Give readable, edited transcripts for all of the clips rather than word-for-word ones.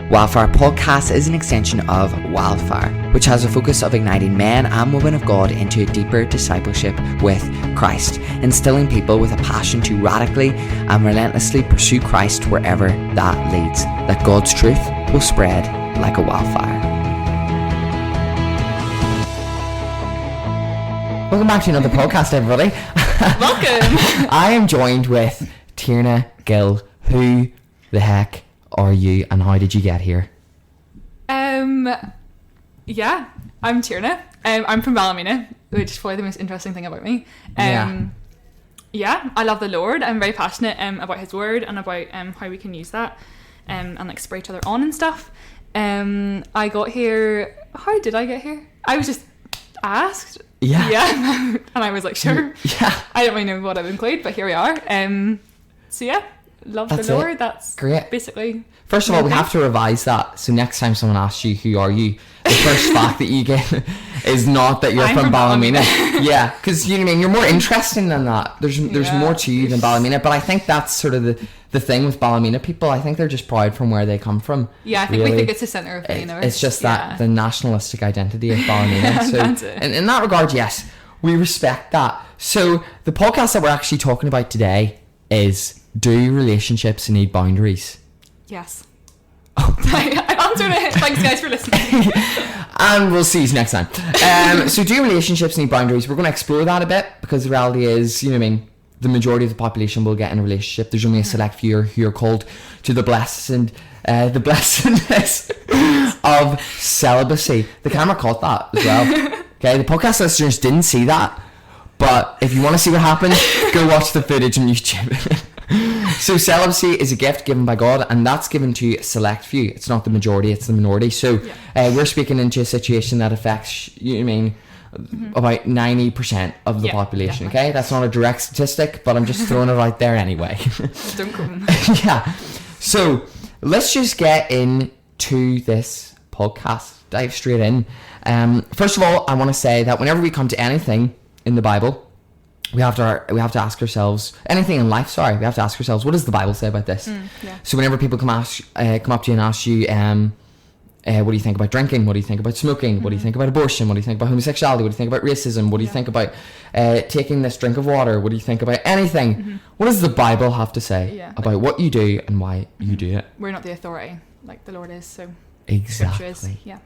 Wildfire Podcast is an extension of Wildfire, which has a focus of igniting men and women of God into deeper discipleship with Christ, instilling people with a passion to radically and relentlessly pursue Christ wherever that leads, that God's truth will spread like a wildfire. Welcome back to another podcast, everybody. Welcome. I am joined with Tierna Gill. Who the heck are you and how did you get here? Yeah, I'm Tierna. I'm from Ballymena, which is probably the most interesting thing about me. Yeah, I love the Lord. I'm very passionate about His Word and about how we can use that and like spur each other on and stuff. I got here. How did I get here? I was just asked. Yeah. And I was like, sure. Yeah. I don't really know what I'd include, but here we are. So yeah, love the Lord. That's great. Basically. First of all, we have to revise that. So next time someone asks you, who are you? The first fact that you get is not that you're from Ballymena. Yeah, because you know what I mean, you're more interesting than that. There's more to you than Ballymena. But I think that's sort of the thing with Ballymena people. I think they're just proud from where they come from. Yeah, I think we think it's the centre of the universe. It's just that the nationalistic identity of Ballymena. So that's it. in that regard, yes, we respect that. So the podcast that we're actually talking about today is, do relationships need boundaries? Yes. Oh. I answered it. Thanks guys for listening. And we'll see you next time. So do relationships need boundaries? We're going to explore that a bit, because the reality is, you know what I mean, the majority of the population will get in a relationship. There's only a select few who are called to the blessedness of celibacy. The camera caught that as well. Okay, the podcast listeners didn't see that, but if you want to see what happened, go watch the footage on YouTube. So celibacy is a gift given by God, and that's given to a select few. It's not the majority, it's the minority. So we're speaking into a situation that affects, you know what I mean, about 90% of the population. Definitely. Okay, that's not a direct statistic, but I'm just throwing it out there anyway. Don't go. Yeah. So let's just get into this podcast. Dive straight in. First of all, I want to say that whenever we come to anything in the Bible, we have to ask ourselves, anything in life, we have to ask ourselves, what does the Bible say about this? So whenever people come up to you and ask you, what do you think about drinking? What do you think about smoking? What do you think about abortion? What do you think about homosexuality? What do you think about racism? What do you think about taking this drink of water? What do you think about anything? What does the Bible have to say about what you do and why you do it? We're not the authority like the Lord is, so exactly. Is, definitely.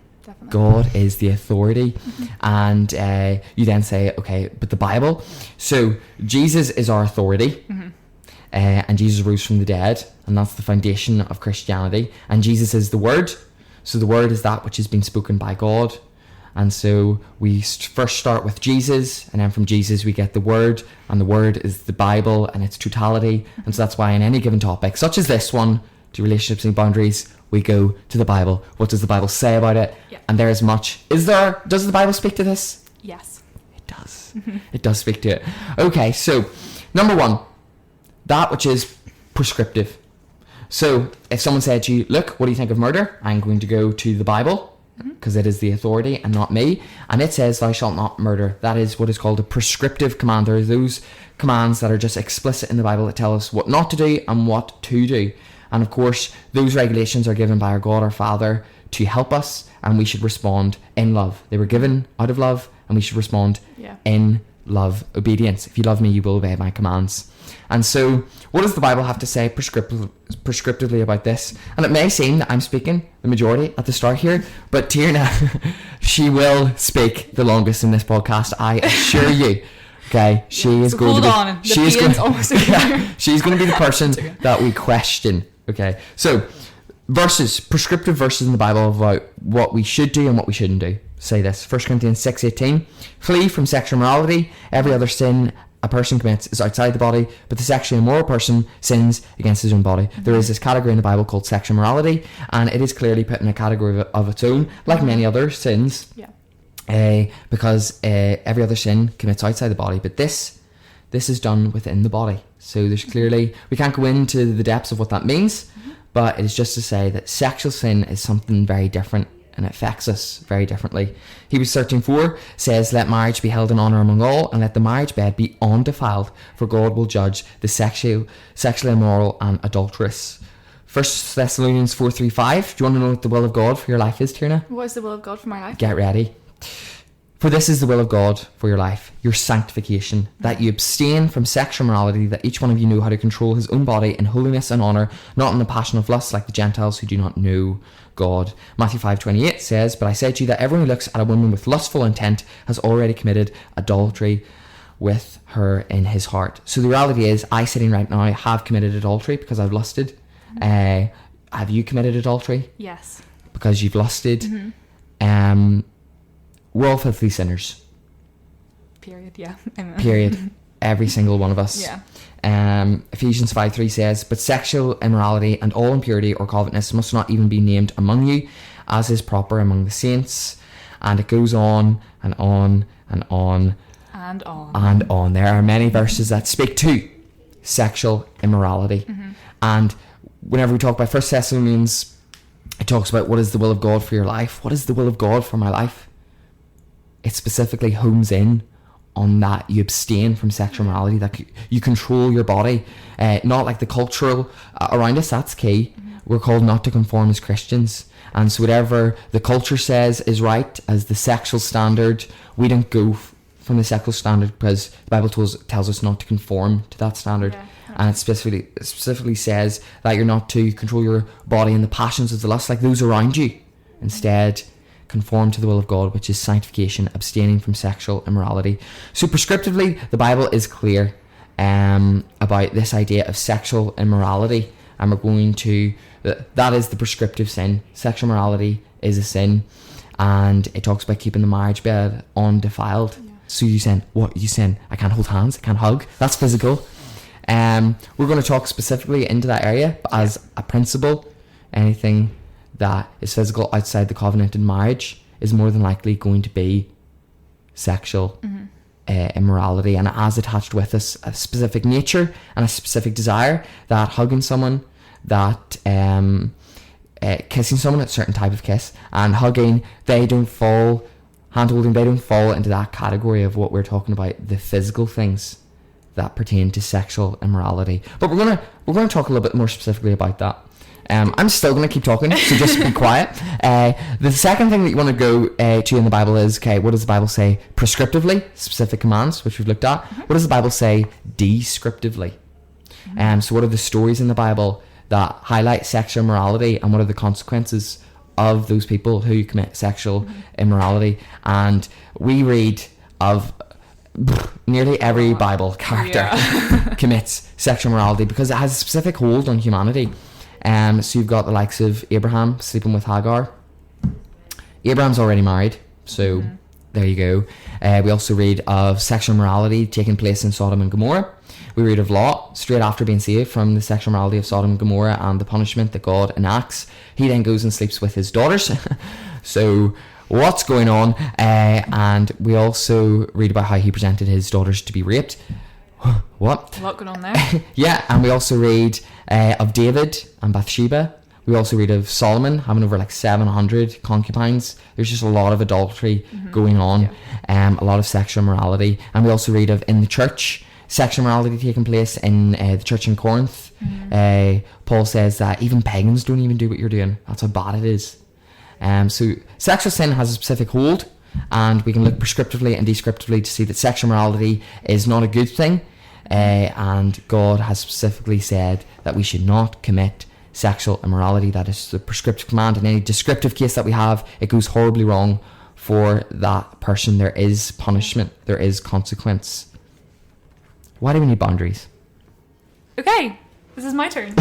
God is the authority. And you then say, okay, but the Bible. So Jesus is our authority. And Jesus rose from the dead, and that's the foundation of Christianity. And Jesus is the Word. So the Word is that which has been spoken by God. And so we first start with Jesus, and then from Jesus we get the Word, and the Word is the Bible and its totality. And so that's why in any given topic, such as this one, do relationships and boundaries, we go to the Bible. What does the Bible say about it? And there is much. Does the Bible speak to this? Yes. It does. It does speak to it. Okay, so number one, that which is prescriptive. So if someone said to you, look, what do you think of murder? I'm going to go to the Bible, because it is the authority and not me. And it says, thou shalt not murder. That is what is called a prescriptive command. There are those commands that are just explicit in the Bible that tell us what not to do and what to do. And of course, those regulations are given by our God, our Father, to help us, and we should respond in love. They were given out of love, and we should respond in love, obedience. If you love me, you will obey my commands. And so, what does the Bible have to say prescriptively about this? And it may seem that I'm speaking the majority at the start here, but Tierna, she will speak the longest in this podcast, I assure you. Okay, she's going to be the person that we question. Okay, so prescriptive verses in the Bible about what we should do and what we shouldn't do. Say this, 1 Corinthians 6:18, flee from sexual immorality. Every other sin a person commits is outside the body, but the sexually immoral person sins against his own body. There is this category in the Bible called sexual immorality, and it is clearly put in a category of its own, like many other sins. Because every other sin commits outside the body, but this is done within the body. So there's clearly, we can't go into the depths of what that means, but it is just to say that sexual sin is something very different, and it affects us very differently. Hebrews 13:4 says, let marriage be held in honour among all, and let the marriage bed be undefiled, for God will judge the sexually immoral and adulterous. 1 Thessalonians 4:3-5. Do you want to know what the will of God for your life is, Tierna? What is the will of God for my life? Get ready. For this is the will of God for your life, your sanctification, that you abstain from sexual immorality, that each one of you know how to control his own body in holiness and honour, not in the passion of lust like the Gentiles who do not know God. Matthew 5:28 says, but I say to you that everyone who looks at a woman with lustful intent has already committed adultery with her in his heart. So the reality is, I sitting right now have committed adultery because I've lusted. Have you committed adultery? Yes. Because you've lusted. We're all filthy sinners. Period, yeah. Period. Every single one of us. Yeah. Ephesians 5:3 says, but sexual immorality and all impurity or covetousness must not even be named among you, as is proper among the saints. And it goes on and on and on and on and on. There are many verses that speak to sexual immorality. And whenever we talk about 1 Thessalonians, it talks about what is the will of God for your life. What is the will of God for my life? It specifically hones in on that you abstain from sexual morality, that you control your body, not like the cultural around us. That's key. We're called not to conform as Christians, and so whatever the culture says is right as the sexual standard, we don't go from the sexual standard, because the Bible tells us not to conform to that standard. And it specifically says that you're not to control your body in the passions of the lust like those around you. Instead, conform to the will of God, which is sanctification, abstaining from sexual immorality. So prescriptively, the Bible is clear about this idea of sexual immorality, and we're going to, that is the prescriptive sin. Sexual immorality is a sin, and it talks about keeping the marriage bed undefiled. So you sin, what you sin? I can't hold hands, I can't hug. That's physical. We're going to talk specifically into that area, but as a principle, anything that is physical outside the covenanted marriage is more than likely going to be sexual immorality, and it has attached with us a specific nature and a specific desire, that hugging someone, that kissing someone, a certain type of kiss, and hugging, they don't fall, hand holding, they don't fall into that category of what we're talking about, the physical things that pertain to sexual immorality. But we're gonna talk a little bit more specifically about that. I'm still going to keep talking, so just be quiet. The second thing that you want to go to in the Bible is, okay, what does the Bible say prescriptively? Specific commands, which we've looked at. What does the Bible say descriptively? So what are the stories in the Bible that highlight sexual immorality, and what are the consequences of those people who commit sexual immorality? And we read of nearly every Bible character commits sexual immorality because it has a specific hold on humanity. So you've got the likes of Abraham sleeping with Hagar. Abraham's already married, so there you go. We also read of sexual immorality taking place in Sodom and Gomorrah. We read of Lot straight after being saved from the sexual immorality of Sodom and Gomorrah and the punishment that God enacts. He then goes and sleeps with his daughters. So what's going on? And we also read about how he presented his daughters to be raped. What? A lot going on there. Yeah, and we also read of David and Bathsheba. We also read of Solomon having over like 700 concubines. There's just a lot of adultery going on, a lot of sexual immorality. And we also read of in the church, sexual immorality taking place in the church in Corinth. Paul says that even pagans don't even do what you're doing. That's how bad it is. So sexual sin has a specific hold, and we can look prescriptively and descriptively to see that sexual immorality is not a good thing. And God has specifically said that we should not commit sexual immorality. That is the prescriptive command. In any descriptive case that we have, it goes horribly wrong for that person. There is punishment, there is consequence. Why do we need boundaries? Okay, this is my turn.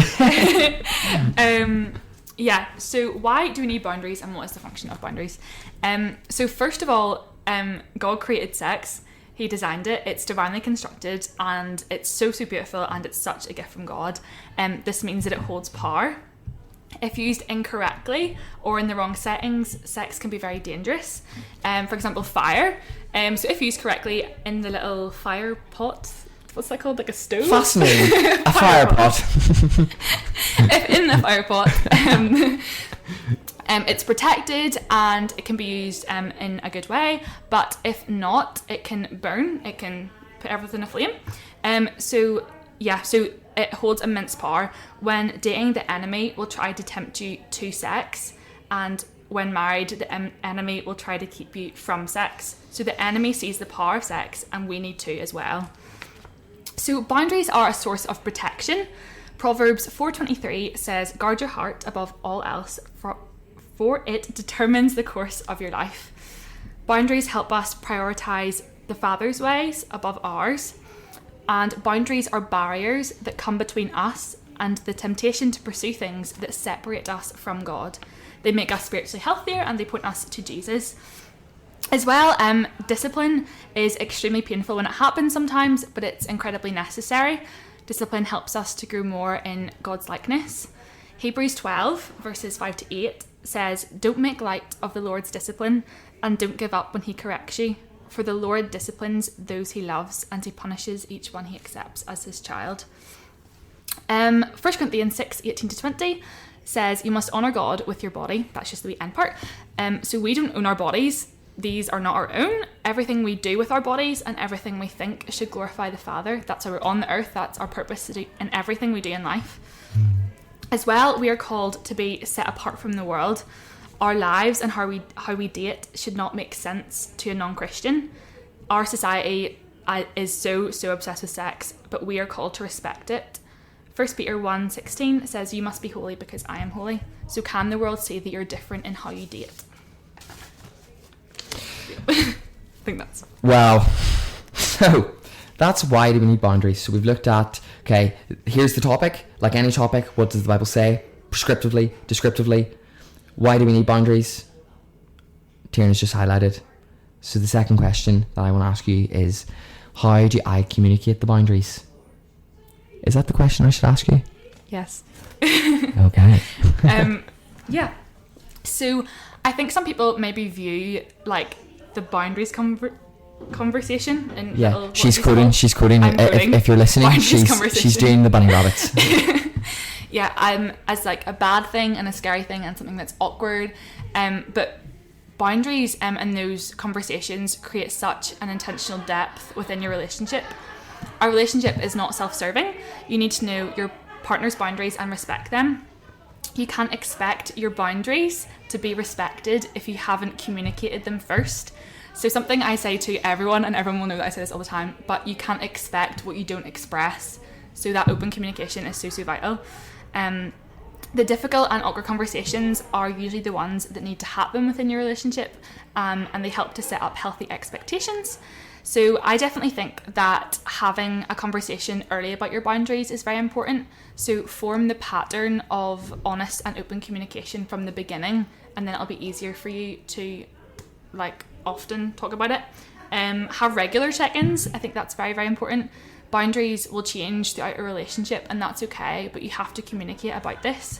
So why do we need boundaries, and what is the function of boundaries? So first of all, God created sex. He designed it, it's divinely constructed, and it's so beautiful, and it's such a gift from God. This means that it holds power. If used incorrectly or in the wrong settings, sex can be very dangerous. For example, fire. So if used correctly in the little fire pot, what's that called? Like a stove? Fascinating. A fire pot. If in the fire pot, it's protected and it can be used in a good way, but if not, it can burn, it can put everything aflame. So it holds immense power. When dating, the enemy will try to tempt you to sex, and when married, the enemy will try to keep you from sex. So the enemy sees the power of sex, and we need to as well. So boundaries are a source of protection. Proverbs 4:23 says, "Guard your heart above all else, for it determines the course of your life." Boundaries help us prioritize the Father's ways above ours, and boundaries are barriers that come between us and the temptation to pursue things that separate us from God. They make us spiritually healthier, and they point us to Jesus. As well, discipline is extremely painful when it happens sometimes, but it's incredibly necessary. Discipline helps us to grow more in God's likeness. Hebrews 12, verses 5 to 8 says, "Don't make light of the Lord's discipline, and don't give up when he corrects you. For the Lord disciplines those he loves, and he punishes each one he accepts as his child." 1 Corinthians 6:18 to 20 says, "You must honour God with your body." That's just the wee end part. So we don't own our bodies. These are not our own. Everything we do with our bodies and everything we think should glorify the Father. That's why we're on the earth. That's our purpose to do in everything we do in life. As well, we are called to be set apart from the world. Our lives and how we date should not make sense to a non-Christian. Our society is so obsessed with sex, but we are called to respect it. 1 Peter 1:16 says, "You must be holy because I am holy." So can the world say that you're different in how you date? I think that's... Wow. So that's why do we need boundaries. So we've looked at, okay, here's the topic. Like any topic, what does the Bible say? Prescriptively, descriptively. Why do we need boundaries? Tierna's just highlighted. So the second question that I want to ask you is, how do I communicate the boundaries? Is that the question I should ask you? Yes. Okay. Yeah. So I think some people maybe view like the boundaries conversation in yeah, she's quoting. If you're listening, she's doing the bunny rabbits. Yeah, as like a bad thing and a scary thing and something that's awkward. But boundaries and those conversations create such an intentional depth within your relationship. Our relationship is not self-serving. You need to know your partner's boundaries and respect them. You can't expect your boundaries to be respected if you haven't communicated them first. So something I say to everyone, and everyone will know that I say this all the time, but you can't expect what you don't express. So that open communication is so vital. The difficult and awkward conversations are usually the ones that need to happen within your relationship, and they help to set up healthy expectations. So I definitely think that having a conversation early about your boundaries is very important. So form the pattern of honest and open communication from the beginning, and then it'll be easier for you to like often talk about it. Have regular check-ins. I think that's very important. Boundaries will change throughout a relationship, and that's okay, but you have to communicate about this.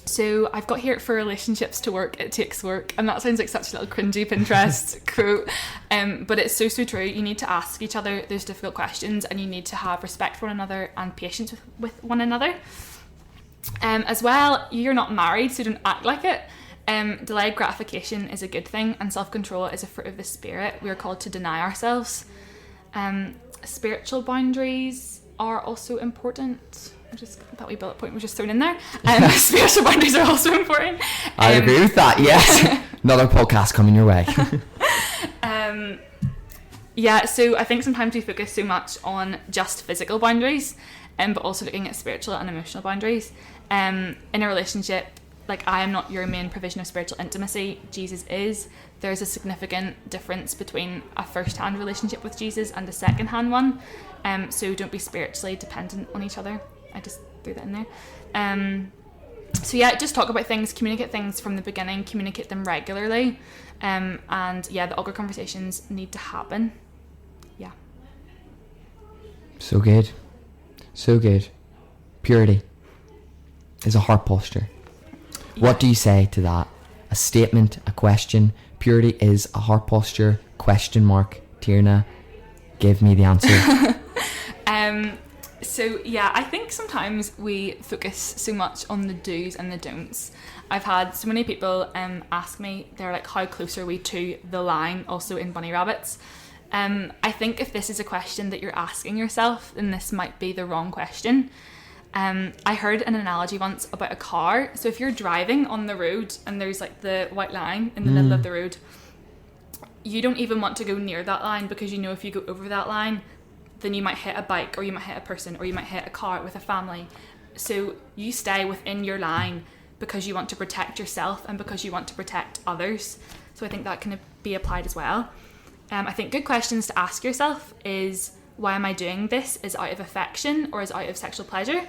So I've got here, for relationships to work, it takes work. And that sounds like such a little cringy Pinterest quote. But it's so true. You need to ask each other those difficult questions, and you need to have respect for one another and patience with one another. As well, you're not married, so don't act like it. Delayed gratification is a good thing, and self-control is a fruit of the Spirit. We are called to deny ourselves. Spiritual boundaries are also important. That wee bullet point was just thrown in there. Spiritual boundaries are also important. I agree with that, yes. Another podcast coming your way. Yeah, so I think sometimes we focus so much on just physical boundaries, but also looking at spiritual and emotional boundaries. In a relationship, like, I am not your main provision of spiritual intimacy, Jesus is. There's a significant difference between a first-hand relationship with Jesus and a second-hand one. So don't be spiritually dependent on each other. I just threw that in there. So yeah, just talk about things, communicate things from the beginning, communicate them regularly. And yeah, the awkward conversations need to happen. Yeah. So good. So good. Purity is a heart posture. Yeah. What do you say to that? A statement, a question. Purity is a heart posture, question mark. Tierna, give me the answer. So yeah, I think sometimes we focus so much on the do's and the don'ts. I've had so many people ask me, they're like, how close are we to the line, also in bunny rabbits? I think if this is a question that you're asking yourself, then this might be the wrong question. I heard an analogy once about a car. So if you're driving on the road and there's like the white line in the middle of the road, you don't even want to go near that line, because you know if you go over that line, then you might hit a bike, or you might hit a person, or you might hit a car with a family. So you stay within your line because you want to protect yourself and because you want to protect others. So I think that can be applied as well. I think good questions to ask yourself is, why am I doing this? Is it out of affection or is it out of sexual pleasure?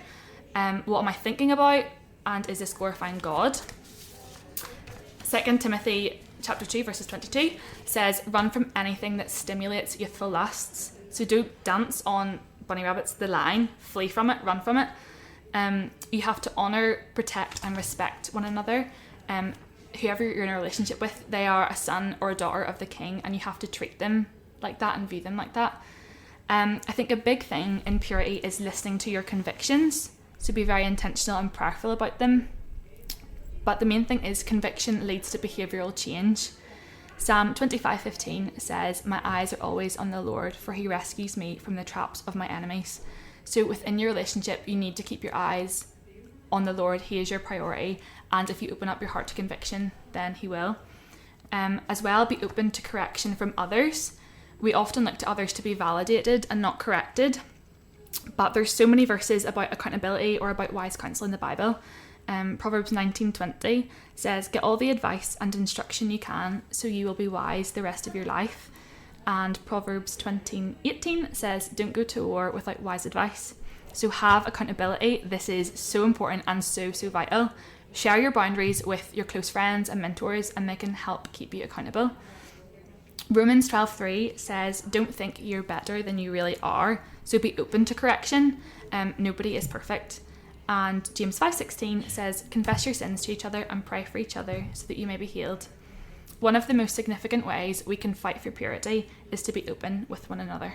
What am I thinking about? And is this glorifying God? 2 Timothy chapter 2 verses 22 says, run from anything that stimulates youthful lusts. So don't dance on bunny rabbits, the line. Flee from it, run from it. You have to honour, protect and respect one another. Whoever you're in a relationship with, they are a son or a daughter of the king, and you have to treat them like that and view them like that. I think a big thing in purity is listening to your convictions. So be very intentional and prayerful about them. But the main thing is conviction leads to behavioural change. Psalm 25:15 says, my eyes are always on the Lord, for he rescues me from the traps of my enemies. So within your relationship, you need to keep your eyes on the Lord. He is your priority. And if you open up your heart to conviction, then he will. As well, be open to correction from others. We often look to others to be validated and not corrected. But there's so many verses about accountability or about wise counsel in the Bible. Proverbs 19:20 says, get all the advice and instruction you can, so you will be wise the rest of your life. And Proverbs 20:18 says, don't go to war without wise advice. So have accountability. This is so important and so vital. Share your boundaries with your close friends and mentors, and they can help keep you accountable. Romans 12:3 says, don't think you're better than you really are. So be open to correction. Nobody is perfect. And James 5:16 says, confess your sins to each other and pray for each other so that you may be healed. One of the most significant ways we can fight for purity is to be open with one another.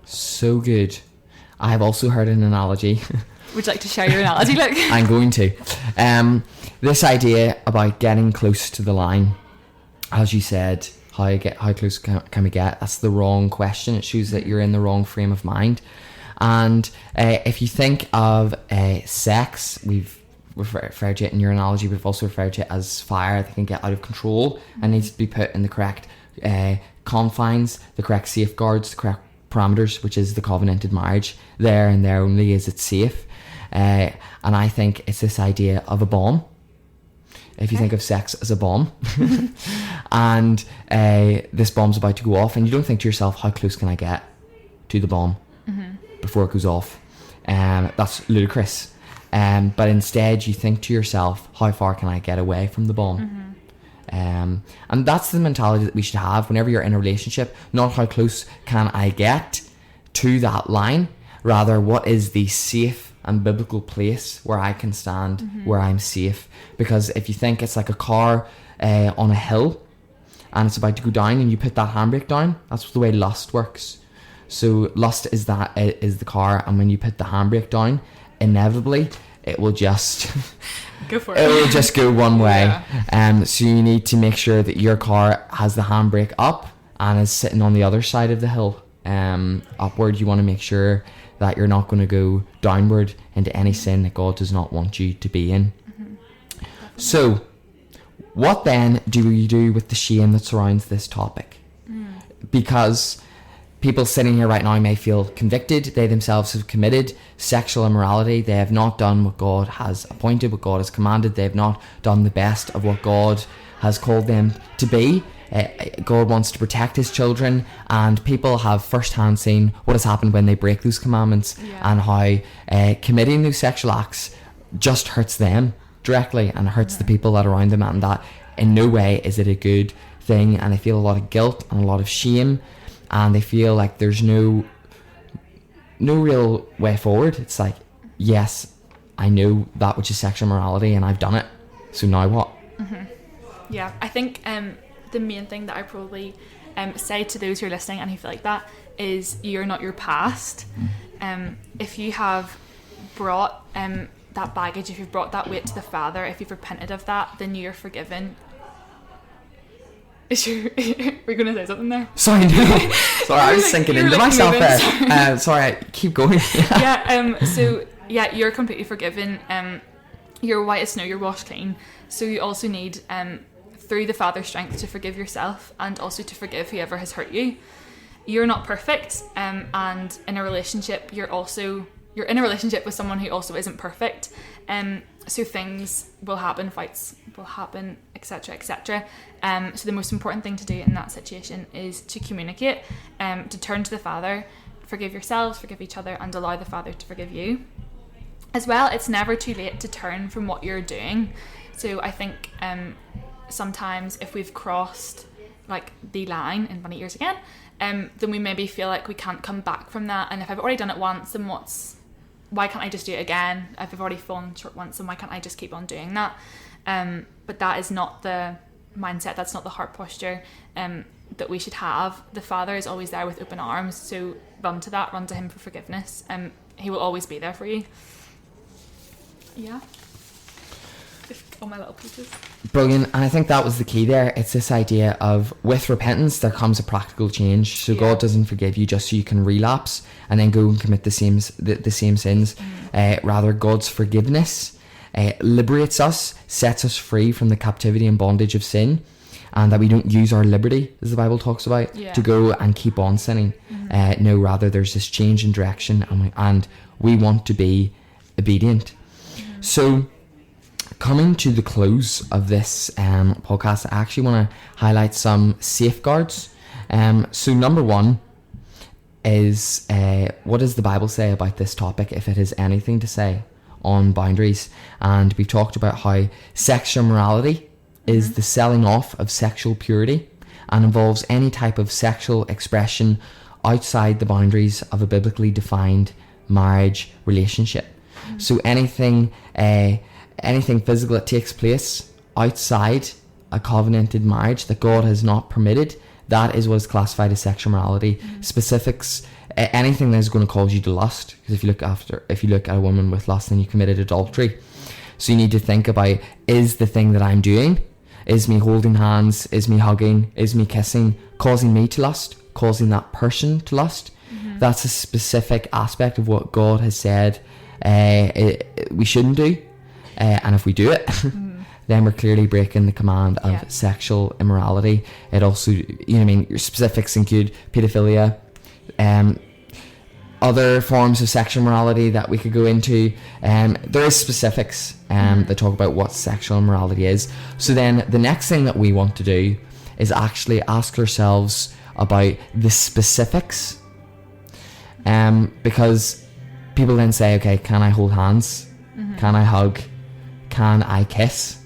So good. I have also heard an analogy. Would you like to share your analogy, Luke? I'm going to. This idea about getting close to the line, as you said, how close can we get? That's the wrong question. It shows that you're in the wrong frame of mind. And if you think of sex, we've referred to it in your analogy, we've also referred to it as fire that can get out of control and needs to be put in the correct confines, the correct safeguards, the correct parameters, which is the covenanted marriage. There and there only is it safe. And I think it's this idea of a bomb. If you think of sex as a bomb and this bomb's about to go off, and you don't think to yourself, how close can I get to the bomb before it goes off? That's ludicrous. But instead you think to yourself, how far can I get away from the bomb? And that's the mentality that we should have whenever you're in a relationship. Not how close can I get to that line, rather what is the safe and biblical place where I can stand, where I'm safe. Because if you think it's like a car on a hill and it's about to go down and you put that handbrake down, that's the way lust works. So lust is the car, and when you put the handbrake down, inevitably it will just go for it. It will just go one way. Yeah. So you need to make sure that your car has the handbrake up and is sitting on the other side of the hill, upward. You want to make sure that you're not going to go downward into any sin that God does not want you to be in. So what then do we do with the shame that surrounds this topic? Because people sitting here right now may feel convicted. They themselves have committed sexual immorality. They have not done what God has appointed, what God has commanded. They have not done the best of what God has called them to be. God wants to protect his children, and people have firsthand seen what has happened when they break those commandments, and how committing those sexual acts just hurts them directly and hurts the people that are around them, and that in no way is it a good thing. And they feel a lot of guilt and a lot of shame, and they feel like there's no real way forward. It's like, yes, I know that which is sexual morality and I've done it, so now what? Yeah, I think the main thing that I probably say to those who are listening and who feel like that is, you're not your past. If you have brought that baggage, if you've brought that weight to the Father, if you've repented of that, then you're forgiven. We're going to say something there? Sorry, no. Sorry, I was sinking into myself moving, there. Sorry, keep going. So you're completely forgiven. You're white as snow, you're washed clean. So you also need, through the Father's strength, to forgive yourself and also to forgive whoever has hurt you. You're not perfect, and in a relationship, you're in a relationship with someone who also isn't perfect. So things will happen, fights will happen, etc., etc. So the most important thing to do in that situation is to communicate, to turn to the Father, forgive yourselves, forgive each other, and allow the Father to forgive you. As well, it's never too late to turn from what you're doing. So I think sometimes if we've crossed like the line in funny ears again, then we maybe feel like we can't come back from that. And if I've already done it once, then why can't I just do it again? If I've already fallen short once, then why can't I just keep on doing that? But that is not the mindset, that's not the heart posture that we should have. The Father is always there with open arms, so run to him for forgiveness. He will always be there for you. Yeah. Just all my little pieces. Brilliant. And I think that was the key there. It's this idea of, with repentance there comes a practical change. So God doesn't forgive you just so you can relapse and then go and commit the same sins. Rather, God's forgiveness liberates us, sets us free from the captivity and bondage of sin, and that we don't use our liberty, as the Bible talks about, to go and keep on sinning. No, rather there's this change in direction, and we want to be obedient. So, coming to the close of this podcast, I actually want to highlight some safeguards. So number one is, what does the Bible say about this topic, if it has anything to say on boundaries? And we've talked about how sexual morality is the selling off of sexual purity and involves any type of sexual expression outside the boundaries of a biblically defined marriage relationship. So anything physical that takes place outside a covenanted marriage that God has not permitted, that is what is classified as sexual morality. Specifics, anything that is going to cause you to lust, because if you look at a woman with lust, then you committed adultery. So you need to think about, is the thing that I'm doing, is me holding hands, is me hugging, is me kissing, causing me to lust, causing that person to lust? That's a specific aspect of what God has said we shouldn't do. And if we do it, then we're clearly breaking the command of sexual immorality. It also, your specifics include pedophilia, other forms of sexual morality that we could go into. There is specifics that talk about what sexual immorality is. So then the next thing that we want to do is actually ask ourselves about the specifics, because people then say, okay, can I hold hands? Can I hug? Can I kiss?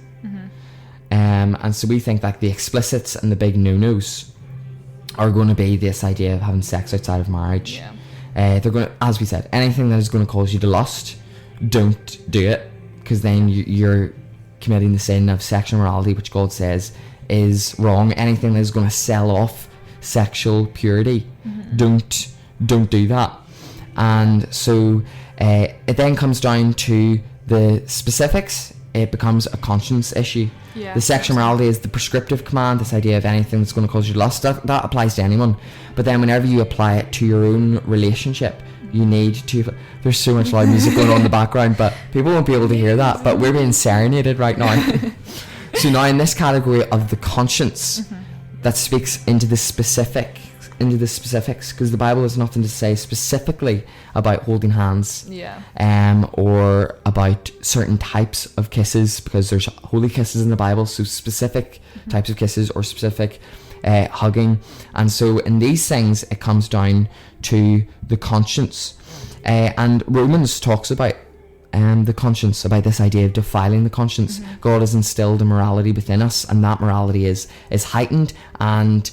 And so we think that the explicits and the big no-nos are going to be this idea of having sex outside of marriage. They're going to, as we said, anything that is going to cause you to lust, don't do it, because then you're committing the sin of sexual morality, which God says is wrong. Anything that is going to sell off sexual purity, don't do that. And so it then comes down to the specifics. It becomes a conscience issue. The sexual morality is the prescriptive command, this idea of anything that's going to cause you lust. That applies to anyone. But then whenever you apply it to your own relationship, you need to... There's so much loud music going on in the background, but people won't be able to hear that. But we're being serenaded right now. So now in this category of the conscience, that speaks into the specifics, because the Bible has nothing to say specifically about holding hands, or about certain types of kisses, because there's holy kisses in the Bible, so specific types of kisses or specific hugging. And so in these things it comes down to the conscience, and Romans talks about the conscience, about this idea of defiling the conscience. God has instilled a morality within us, and that morality is heightened and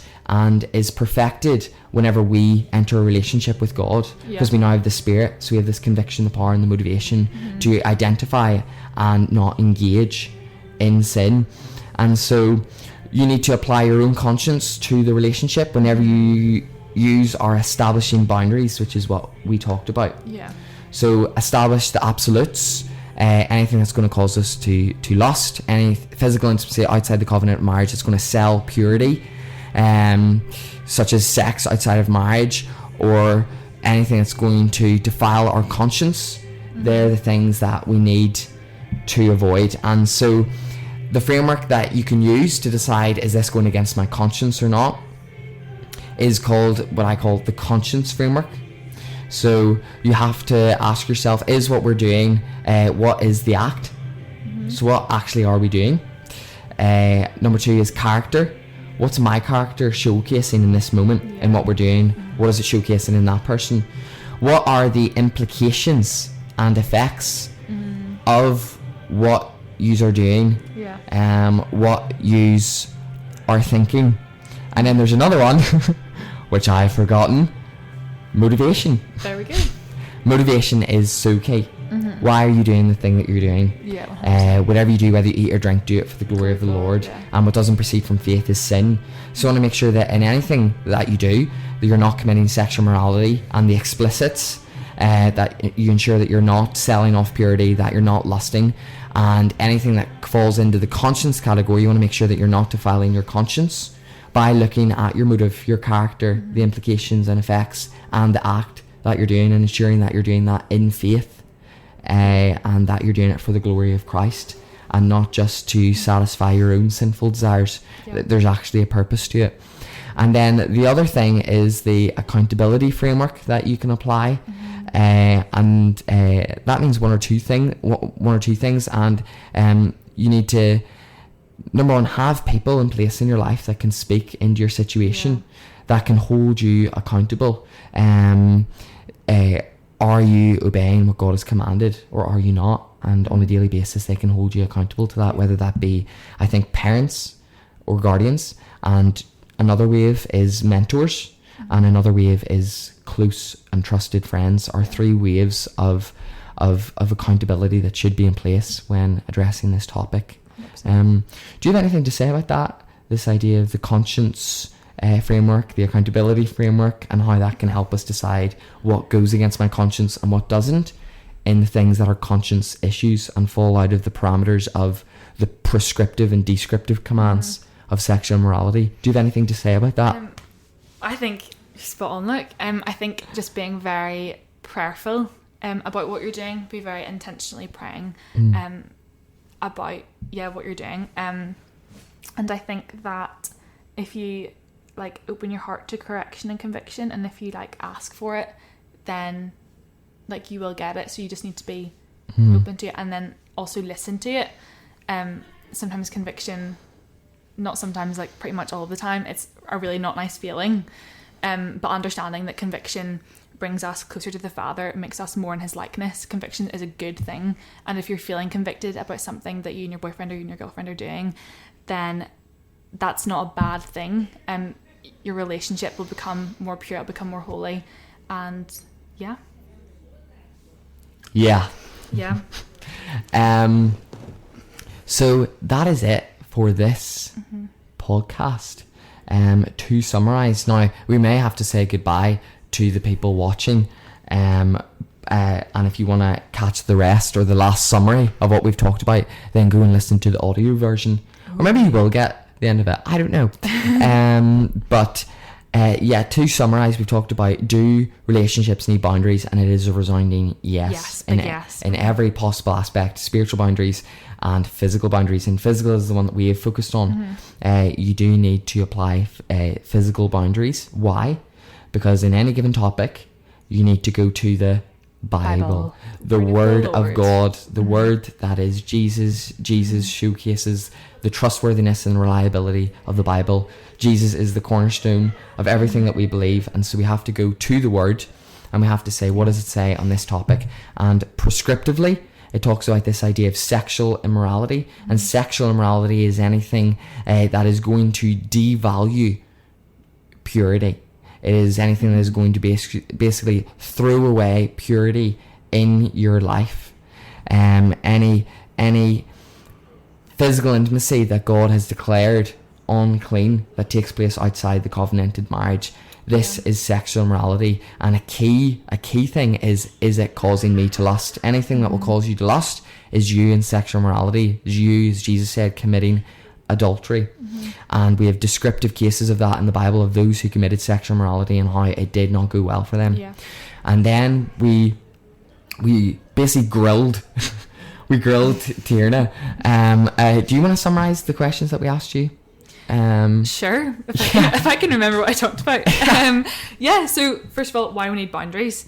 is perfected whenever we enter a relationship with God, because we now have the Spirit, so we have this conviction, the power and the motivation to identify and not engage in sin. And so you need to apply your own conscience to the relationship whenever you use our establishing boundaries, which is what we talked about. So establish the absolutes, anything that's going to cause us to lust, any physical intimacy outside the covenant of marriage that's going to sell purity, such as sex outside of marriage, or anything that's going to defile our conscience. They're the things that we need to avoid. And so the framework that you can use to decide, is this going against my conscience or not, is called what I call the conscience framework. So you have to ask yourself, is what we're doing, what is the act? So what actually are we doing? Number 2 is character. What's my character showcasing in this moment in what we're doing? What is it showcasing in that person? What are the implications and effects of what yous are doing? What yous are thinking? And then there's another one, which I've forgotten. Motivation. There we go. Motivation is so key. Why are you doing the thing that you're doing? Whatever you do, whether you eat or drink, do it for the glory of the Lord. And what doesn't proceed from faith is sin. So I want to make sure that in anything that you do, that you're not committing sexual morality and the explicits, that you ensure that you're not selling off purity, that you're not lusting, and anything that falls into the conscience category, you want to make sure that you're not defiling your conscience by looking at your motive, your character, the implications and effects, and the act that you're doing, and ensuring that you're doing that in faith, and that you're doing it for the glory of Christ, and not just to satisfy your own sinful desires. There's actually a purpose to it. And then the other thing is the accountability framework that you can apply, and that means one or two things, and you need to, number 1, have people in place in your life that can speak into your situation, that can hold you accountable. Are you obeying what God has commanded, or are you not? And on a daily basis, they can hold you accountable to that, whether that be, I think, parents or guardians. And another wave is mentors, and another wave is close and trusted friends. Are 3 waves of accountability that should be in place when addressing this topic. Do you have anything to say about that? This idea of the conscience framework, the accountability framework, and how that can help us decide what goes against my conscience and what doesn't, in the things that are conscience issues and fall out of the parameters of the prescriptive and descriptive commands of sexual morality. Do you have anything to say about that? I think spot on. Look, I think just being very prayerful about what you're doing, be very intentionally praying about what you're doing, and I think that if you like open your heart to correction and conviction, and if you like ask for it, then like you will get it. So you just need to be open to it, and then also listen to it. Sometimes conviction, not sometimes, like pretty much all of the time, it's a really not nice feeling, but understanding that conviction brings us closer to the Father, it makes us more in his likeness. Conviction is a good thing, and if you're feeling convicted about something that you and your boyfriend or you and your girlfriend are doing, then that's not a bad thing. Your relationship will become more pure, it'll become more holy, and yeah. So that is it for this podcast. To summarize, now we may have to say goodbye to the people watching, and if you want to catch the rest or the last summary of what we've talked about, then go and listen to the audio version, or maybe you will get the end of it, I don't know. But to summarize, we've talked about, do relationships need boundaries? And it is a resounding yes, in every possible aspect. Spiritual boundaries and physical boundaries, and physical is the one that we have focused on. You do need to apply physical boundaries. Why? Because in any given topic, you need to go to the Bible, the Word of God, the Word that is Jesus. Jesus showcases the trustworthiness and reliability of the Bible. Jesus is the cornerstone of everything that we believe, and so we have to go to the Word, and we have to say, what does it say on this topic? And prescriptively, it talks about this idea of sexual immorality, and sexual immorality is anything that is going to devalue purity. It is anything that is going to basically throw away purity in your life. Any physical intimacy that God has declared unclean, that takes place outside the covenanted marriage, this is sexual immorality. And a key thing is it causing me to lust? Anything that will cause you to lust is you in sexual immorality, is you, as Jesus said, committing adultery. And we have descriptive cases of that in the Bible, of those who committed sexual immorality and how it did not go well for them. Yeah. And then we basically grilled Tierna. Do you want to summarize the questions that we asked you? Sure, if I can remember what I talked about. Yeah, so first of all, why we need boundaries.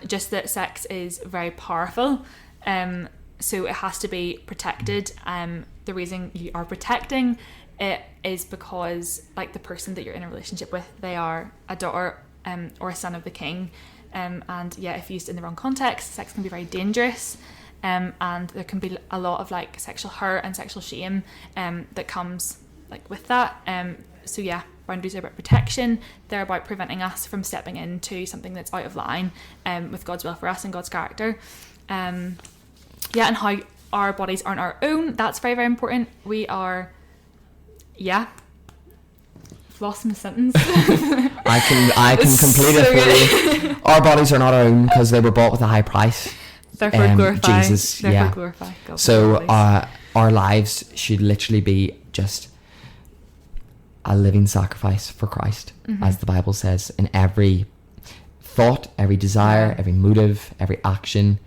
Just that sex is very powerful, so it has to be protected. The reason you are protecting it is because, like, the person that you're in a relationship with, they are a daughter or a son of the king, and yeah, if used in the wrong context, sex can be very dangerous. And there can be a lot of like sexual hurt and sexual shame that comes like with that. So yeah, boundaries are about protection. They're about preventing us from stepping into something that's out of line with God's will for us and God's character. Yeah, and how our bodies aren't our own. That's very, very important. We are, yeah. Lost in the sentence. I can complete it for you. Our bodies are not our own because they were bought with a high price. Therefore glorify. Jesus, therefore glorify God. So our lives should literally be just a living sacrifice for Christ, as the Bible says. In every thought, every desire, every motive, every action,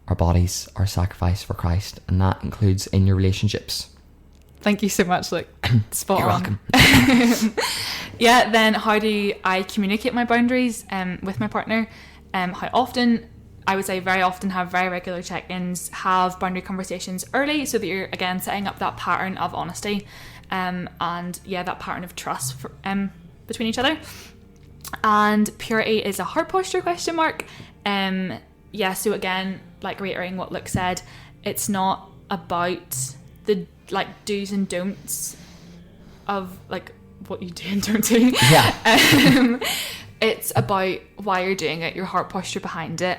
our bodies are sacrifice for Christ, and that includes in your relationships. Thank you so much. Like, spot You're on. welcome. Yeah. Then, how do I communicate my boundaries with my partner? How often? I would say very often have very regular check-ins, have boundary conversations early, so that you're again setting up that pattern of honesty, and yeah, that pattern of trust for, between each other. And purity is a heart posture ? Yeah. So again, like reiterating what Luke said, it's not about the like do's and don'ts of like what you do and don't do. Yeah. It's about why you're doing it, your heart posture behind it.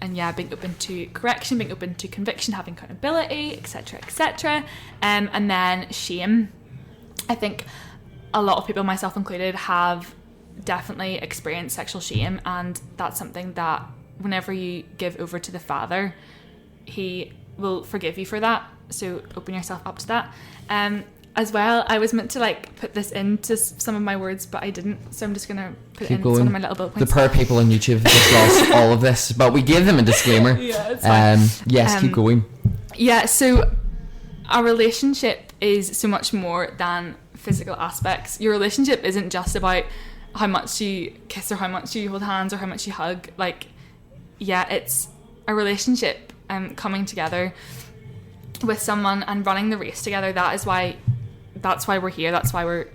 And yeah, being open to correction, being open to conviction, having accountability, etc., etc. And then shame. I think a lot of people, myself included, have definitely experienced sexual shame, and that's something that whenever you give over to the Father, He will forgive you for that. So open yourself up to that. As well, I was meant to like put this into some of my words, but I didn't, so I'm just gonna put it in some of my little bullet points. The poor people on YouTube have just lost all of this, but we gave them a disclaimer. Yeah, it's fine. Yes, keep going. Yeah, so our relationship is so much more than physical aspects. Your relationship isn't just about how much you kiss or how much you hold hands or how much you hug. Like, yeah, it's a relationship coming together with someone and running the race together. That's why we're here. That's why we're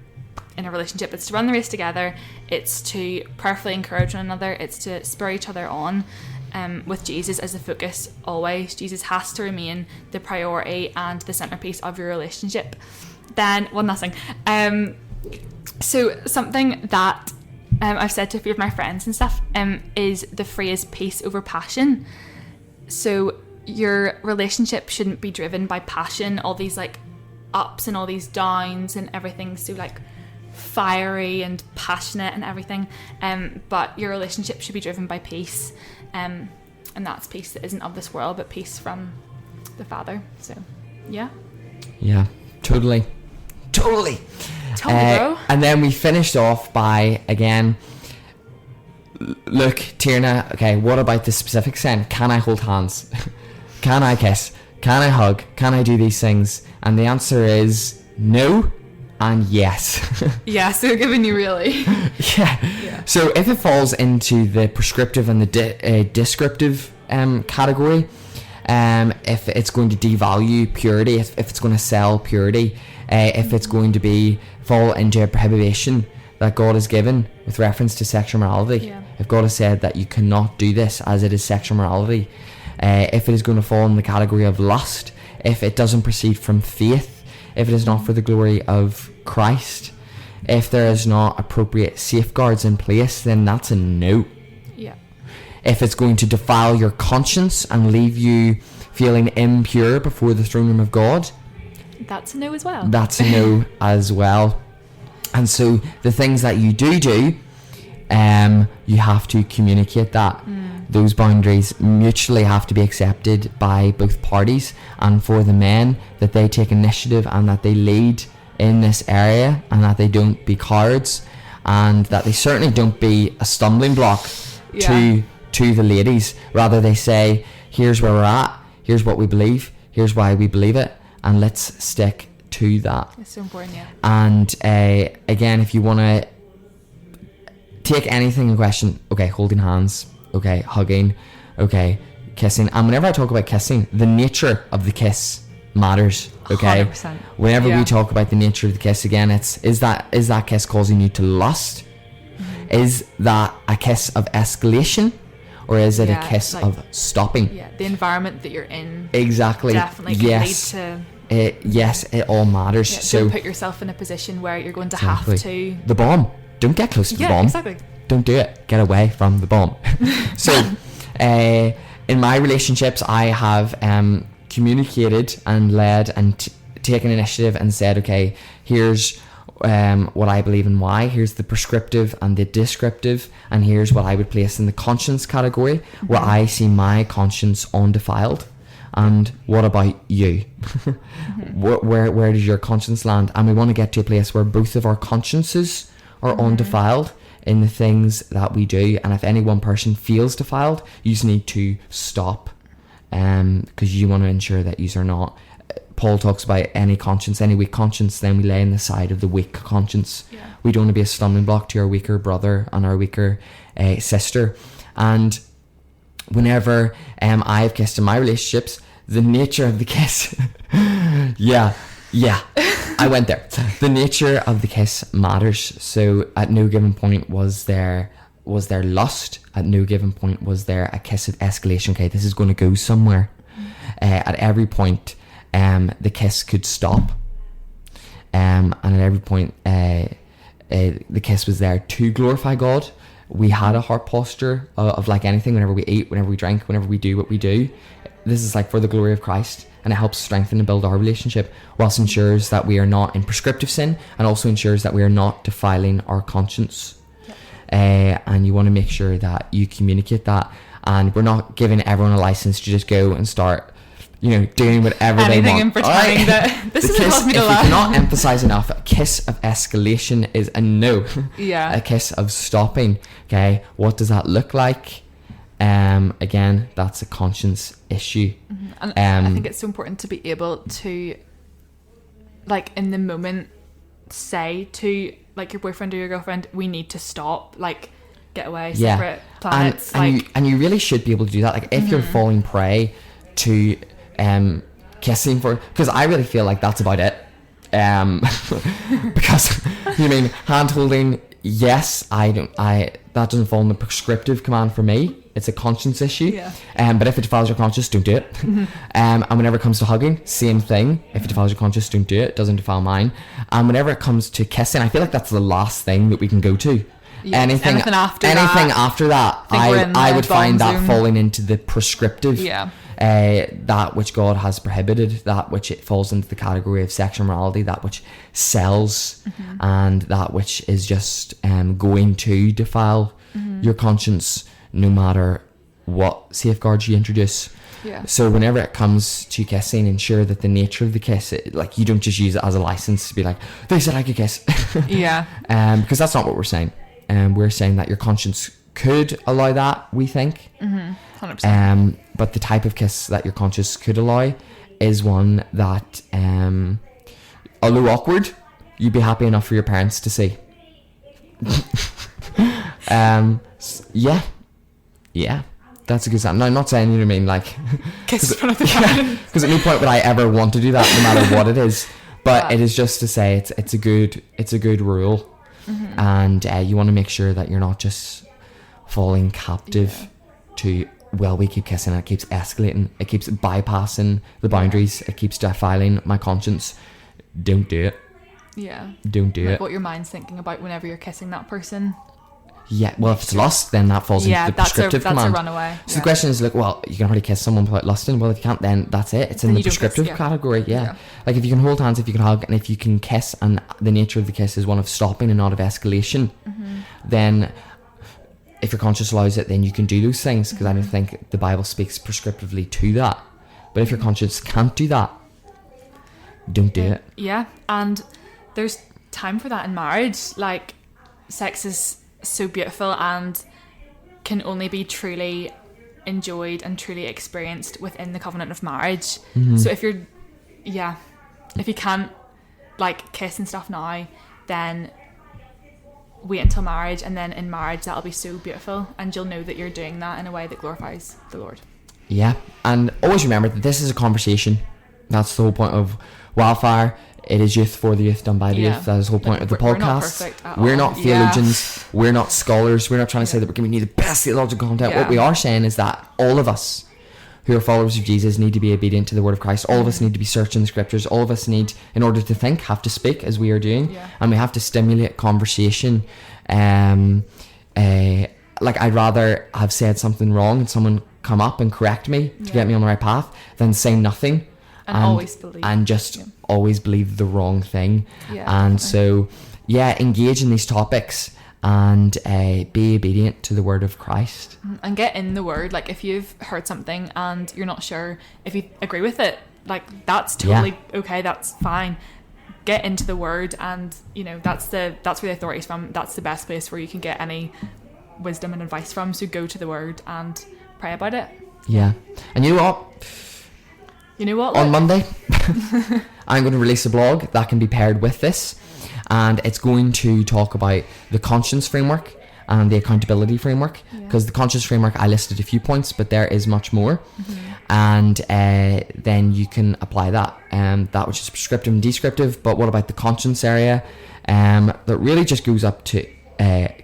in a relationship. It's to run the race together. It's to prayerfully encourage one another. It's to spur each other on, with Jesus as the focus always. Jesus has to remain the priority and the centerpiece of your relationship. Then, well, nothing. So something that I've said to a few of my friends and stuff is the phrase peace over passion. So your relationship shouldn't be driven by passion, all these like ups and all these downs and everything so like fiery and passionate and everything, but your relationship should be driven by peace, and that's peace that isn't of this world, but peace from the Father. So yeah, totally bro. And then we finished off by, again, look, Tierna, okay, what about the specifics then? Can I hold hands? Can I kiss? Can I hug? Can I do these things? And the answer is no and yes. Yeah, so giving you really. Yeah. So if it falls into the prescriptive and the descriptive category, if it's going to devalue purity, if it's going to sell purity, if it's going to fall into a prohibition that God has given with reference to sexual morality, if God has said that you cannot do this as it is sexual morality, if it is going to fall in the category of lust, if it doesn't proceed from faith, if it is not for the glory of Christ, if there is not appropriate safeguards in place, then that's a no. Yeah. If it's going to defile your conscience and leave you feeling impure before the throne room of God, that's a no as well. That's a no as well. And so the things that you do, you have to communicate that. Those boundaries mutually have to be accepted by both parties, and for the men that they take initiative and that they lead in this area, and that they don't be cowards, and that they certainly don't be a stumbling block to the ladies. Rather, they say, here's where we're at, here's what we believe, here's why we believe it, and let's stick to that. It's so important, yeah. And again, if you want to take anything in question, okay, holding hands, okay, hugging, okay, kissing. And whenever I talk about kissing, the nature of the kiss matters, okay? 100%. Whenever we talk about the nature of the kiss, again, it's is that kiss causing you to lust? Is that a kiss of escalation, or is it a kiss of stopping? Yeah, the environment that you're in. Exactly. Definitely can lead to. It all matters. Yeah, so don't put yourself in a position where you're going to have to. The bomb. Don't get close to the bomb. Exactly. Don't do it. Get away from the bomb. So, in my relationships, I have communicated and led and taken initiative and said, okay, here's what I believe and why. Here's the prescriptive and the descriptive, and here's what I would place in the conscience category, where I see my conscience undefiled. And what about you? Where does your conscience land? And we want to get to a place where both of our consciences are undefiled in the things that we do. And if any one person feels defiled, you just need to stop, because you want to ensure that you are not. Paul talks about any weak conscience, then we lay in the side of the weak conscience. We don't want to be a stumbling block to our weaker brother and our weaker sister. And whenever I've kissed in my relationships, the nature of the kiss I went there. The nature of the kiss matters. So at no given point was there lust. At no given point was there a kiss of escalation. Okay, this is going to go somewhere. At every point, the kiss could stop. And at every point, the kiss was there to glorify God. We had a heart posture of like anything. Whenever we eat, whenever we drink, whenever we do what we do, this is like for the glory of Christ, and it helps strengthen and build our relationship, whilst ensures that we are not in prescriptive sin, and also ensures that we are not defiling our conscience. And you want to make sure that you communicate that, and we're not giving everyone a license to just go and start, doing whatever they want. Anything and pretending that this is caused me to laugh. If you cannot emphasize enough, a kiss of escalation is a no. Yeah. A kiss of stopping. Okay, what does that look like? Again, that's a conscience issue. And I think it's so important to be able to, like, in the moment, say to like your boyfriend or your girlfriend, we need to stop, like, get away, separate planets. And you really should be able to do that. Like, if you're falling prey to kissing because I really feel like that's about it. Because hand holding, yes, that doesn't fall in the prescriptive command for me. It's a conscience issue. But if it defiles your conscience, don't do it. And whenever it comes to hugging, same thing. If it defiles your conscience, don't do it. It doesn't defile mine. And whenever it comes to kissing, I feel like that's the last thing that we can go to. Anything after that, I would find that falling into the prescriptive. That which God has prohibited, that which it falls into the category of sexual immorality, that which sells, and that which is just going to defile your conscience, no matter what safeguards you introduce. So whenever it comes to kissing, ensure that the nature of the kiss, you don't just use it as a license to be like, they said I could kiss. Because that's not what we're saying. We're saying that your conscience could allow that, we think. 100%. But the type of kiss that your conscience could allow is one that, although awkward, you'd be happy enough for your parents to see. Yeah, that's a good sign. No, I'm not saying, you know what I mean, like, kiss in front of the parents. Because at no point would I ever want to do that, no matter what it is. But it is just to say it's a good rule. And you want to make sure that you're not just falling captive to, well, we keep kissing and it keeps escalating, it keeps bypassing the boundaries, it keeps defiling my conscience. Don't do it. Don't do it. What your mind's thinking about whenever you're kissing that person. Well, if it's lust, then that falls into the prescriptive command. That's a runaway. So the question is, like, well, you can already kiss someone without lusting. Well, if you can't, then that's it. It's in the prescriptive category. Like, if you can hold hands, if you can hug, and if you can kiss, and the nature of the kiss is one of stopping and not of escalation, then if your conscience allows it, then you can do those things, because I don't think the Bible speaks prescriptively to that. But if your conscience can't do that, don't do it. And there's time for that in marriage. Like, sex is so beautiful and can only be truly enjoyed and truly experienced within the covenant of marriage. So if you can't like kiss and stuff now, then wait until marriage, and then in marriage that'll be so beautiful, and you'll know that you're doing that in a way that glorifies the Lord. Yeah, and always remember that this is a conversation. That's the whole point of Wildfire. It is youth for the youth, done by the youth. That is the whole point of the we're not podcast. perfect at We're all. not theologians. We're not scholars. We're not trying to say that we're giving you the best theological content. What we are saying is that all of us who are followers of Jesus need to be obedient to the word of Christ. All of us need to be searching the scriptures. All of us need, in order to think, have to speak as we are doing, and we have to stimulate conversation. Like, I'd rather have said something wrong and someone come up and correct me to get me on the right path than say nothing and always believe and just always believe the wrong thing. And so engage in these topics and be obedient to the word of Christ, and get in the word. Like, if you've heard something and you're not sure if you agree with it, like, that's totally okay, that's fine. Get into the word, and that's where the authority is from. That's the best place where you can get any wisdom and advice from. So go to the word and pray about it. And you know what, on Monday I'm going to release a blog that can be paired with this, and it's going to talk about the conscience framework and the accountability framework, because the conscience framework, I listed a few points, but there is much more. And then you can apply that which is prescriptive and descriptive. But what about the conscience area, that really just goes up to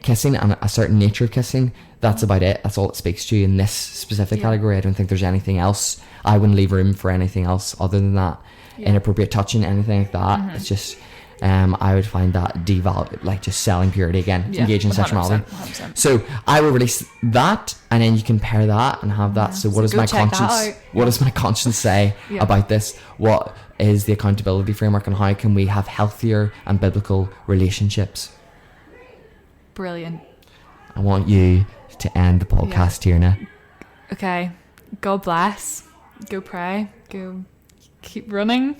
kissing and a certain nature of kissing? That's about it. That's all it speaks to in this specific category. I don't think there's anything else. I wouldn't leave room for anything else other than that. Inappropriate touching, anything like that. It's just I would find that devalue, like just selling purity again, engaging in sexuality. 100%. So I will release that, and then you can pair that and have that. So what does my conscience? What does my conscience say about this? What is the accountability framework, and how can we have healthier and biblical relationships? Brilliant. I want you to end the podcast, Tierna. Okay. God bless. Go pray. Go keep running.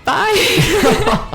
Bye.